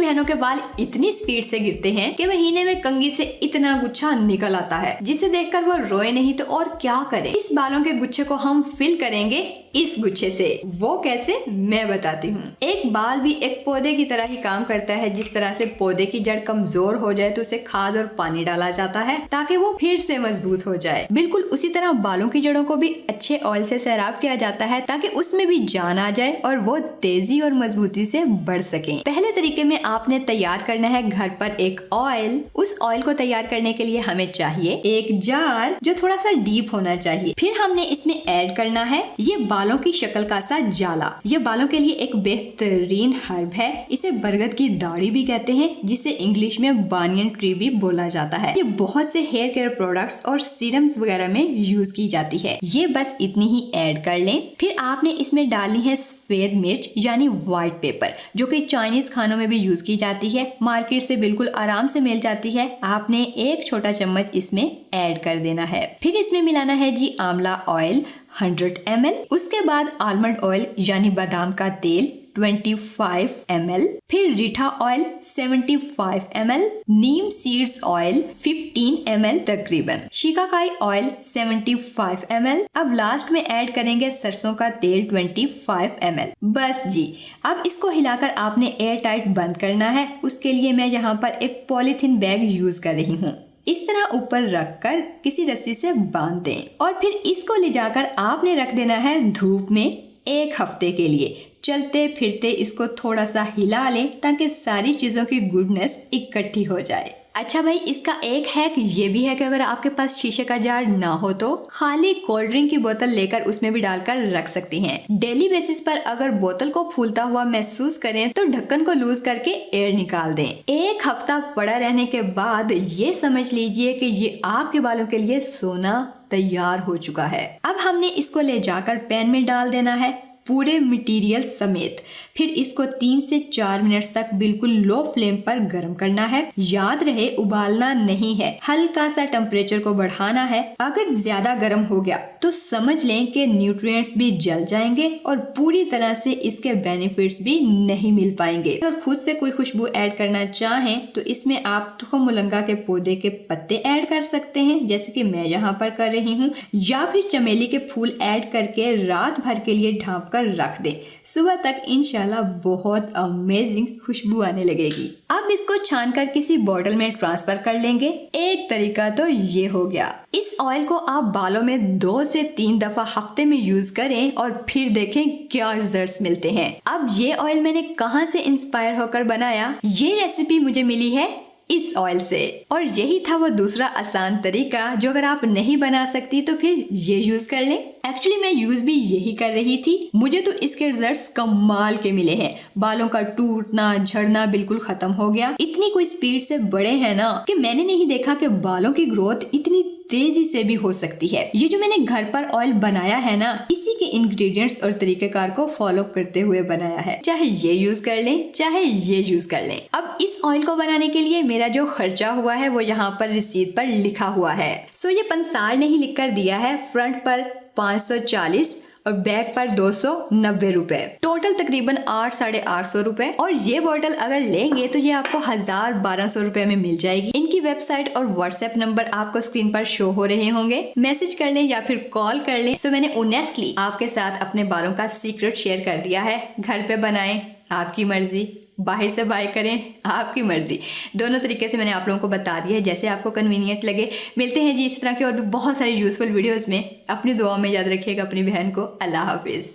बहनों के बाल इतनी स्पीड से गिरते हैं कि महीने में कंघी से इतना गुच्छा निकल आता है, जिसे देखकर वो रोए नहीं तो और क्या करे। इस बालों के गुच्छे को हम फिल करेंगे इस गुच्छे से। वो कैसे, मैं बताती हूँ। एक बाल भी एक पौधे की तरह ही काम करता है। जिस तरह से पौधे की जड़ कमजोर हो जाए तो उसे खाद और पानी डाला जाता है ताकि वो फिर से मजबूत हो जाए, बिल्कुल उसी तरह बालों की जड़ों को भी अच्छे ऑयल से सैराब किया जाता है ताकि उसमें भी जान आ जाए और वो तेजी और मजबूती से बढ़ सके। पहले तरीके में आपने तैयार करना है घर पर एक ऑयल। उस ऑयल को तैयार करने के लिए हमें चाहिए एक जार जो थोड़ा सा डीप होना चाहिए। फिर हमने इसमें ऐड करना है ये बालों की शक्ल का सा जाला। ये बालों के लिए एक बेहतरीन हर्ब है। इसे बरगद की दाढ़ी भी कहते हैं, जिसे इंग्लिश में बानियन ट्री भी बोला जाता है। ये बहुत से हेयर केयर प्रोडक्ट्स और सीरम्स वगैरह में यूज की जाती है। ये बस इतनी ही ऐड कर लें। फिर आपने इसमें डालनी है सफेद मिर्च यानी व्हाइट पेपर, जो कि चाइनीज खानों में भी यूज की जाती है। मार्केट से बिल्कुल आराम से मिल जाती है। आपने एक छोटा चम्मच इसमें ऐड कर देना है। फिर इसमें मिलाना है जी आंवला ऑयल 100 ml। उसके बाद आलमंड ऑयल यानी बादाम का तेल 25 ml। फिर रीठा ऑयल 75 ml। नीम सीड्स ऑयल 15 ml तकरीबन। Shikakai oil 75 ml। अब लास्ट में ऐड करेंगे सरसों का तेल 25 ml। बस जी, अब इसको हिलाकर आपने एयर टाइट बंद करना है। उसके लिए मैं यहाँ पर एक पॉलीथीन बैग यूज कर रही हूँ। इस तरह ऊपर रखकर किसी रस्सी से बांध दें और फिर इसको ले जाकर आपने रख देना है धूप में 1 हफ्ते के लिए। चलते फिरते इसको थोड़ा सा हिला लें ताकि सारी चीजों की गुडनेस इकट्ठी हो जाए। अच्छा भाई, इसका एक हैक ये भी है कि अगर आपके पास शीशे का जार ना हो तो खाली कोल्ड ड्रिंक की बोतल लेकर उसमें भी डालकर रख सकती हैं। डेली बेसिस पर अगर बोतल को फूलता हुआ महसूस करें तो ढक्कन को लूज करके एयर निकाल दें। 1 हफ्ता पड़ा रहने के बाद ये समझ लीजिए कि ये आपके बालों के लिए सोना तैयार हो चुका है। अब हमने इसको ले जाकर पैन में डाल देना है पूरे मटेरियल समेत। फिर इसको 3 से 4 मिनट तक बिल्कुल लो फ्लेम पर गर्म करना है। याद रहे उबालना नहीं है, हल्का सा टेम्परेचर को बढ़ाना है। अगर ज्यादा गर्म हो गया तो समझ लें कि न्यूट्रिएंट्स भी जल जाएंगे और पूरी तरह से इसके बेनिफिट्स भी नहीं मिल पाएंगे। अगर खुद से कोई खुशबू ऐड करना चाहें तो इसमें आप तुखम मुलंगा के पौधे के पत्ते ऐड कर सकते हैं, जैसे कि मैं यहाँ पर कर रही हूँ, या फिर चमेली के फूल ऐड करके रात भर के लिए ढांप कर रख दे। सुबह तक इंशाल्लाह बहुत अमेजिंग खुशबू आने लगेगी। अब इसको छानकर किसी बोतल में ट्रांसफर कर लेंगे। एक तरीका तो ये हो गया। इस ऑयल को आप बालों में 2 से 3 दफा हफ्ते में यूज करें और फिर देखें क्या रिजल्ट्स मिलते हैं। अब ये ऑयल मैंने कहाँ से इंस्पायर होकर बनाया, ये रेसिपी मुझे मिली है इस ऑयल से, और यही था वो दूसरा आसान तरीका जो अगर आप नहीं बना सकती तो फिर ये यूज कर लें। एक्चुअली मैं यूज भी यही कर रही थी। मुझे तो इसके रिजल्ट्स कमाल के मिले हैं। बालों का टूटना झड़ना बिल्कुल खत्म हो गया। इतनी कोई स्पीड से बड़े हैं ना कि मैंने नहीं देखा कि बालों की ग्रोथ इतनी तेजी से भी हो सकती है। ये जो मैंने घर पर ऑयल बनाया है ना, इसी के इंग्रेडिएंट्स और तरीकेकार को फॉलो करते हुए बनाया है। चाहे ये यूज कर लें चाहे ये यूज कर लें। अब इस ऑयल को बनाने के लिए मेरा जो खर्चा हुआ है वो यहाँ पर रिसीट पर लिखा हुआ है। सो ये पंसार ने ही लिख कर दिया है। फ्रंट पर 540 और बैक पर 290 रुपए, टोटल तकरीबन 800-850 रुपए। और ये बोतल अगर लेंगे तो ये आपको 1000-1200 रुपए में मिल जाएगी। इनकी वेबसाइट और व्हाट्सएप नंबर आपको स्क्रीन पर शो हो रहे होंगे। मैसेज कर लें या फिर कॉल कर लें। सो मैंने ऑनेस्टली आपके साथ अपने बालों का सीक्रेट शेयर कर दिया है। घर पे बनाएं, आपकी मर्जी, बाहर से बाय करें, आपकी मर्जी। दोनों तरीके से मैंने आप लोगों को बता दिया है, जैसे आपको कन्वीनियंट लगे। मिलते हैं जी इस तरह के और भी बहुत सारे यूजफुल वीडियोस में। अपनी दुआ में याद रखिएगा अपनी बहन को। अल्लाह हाफिज।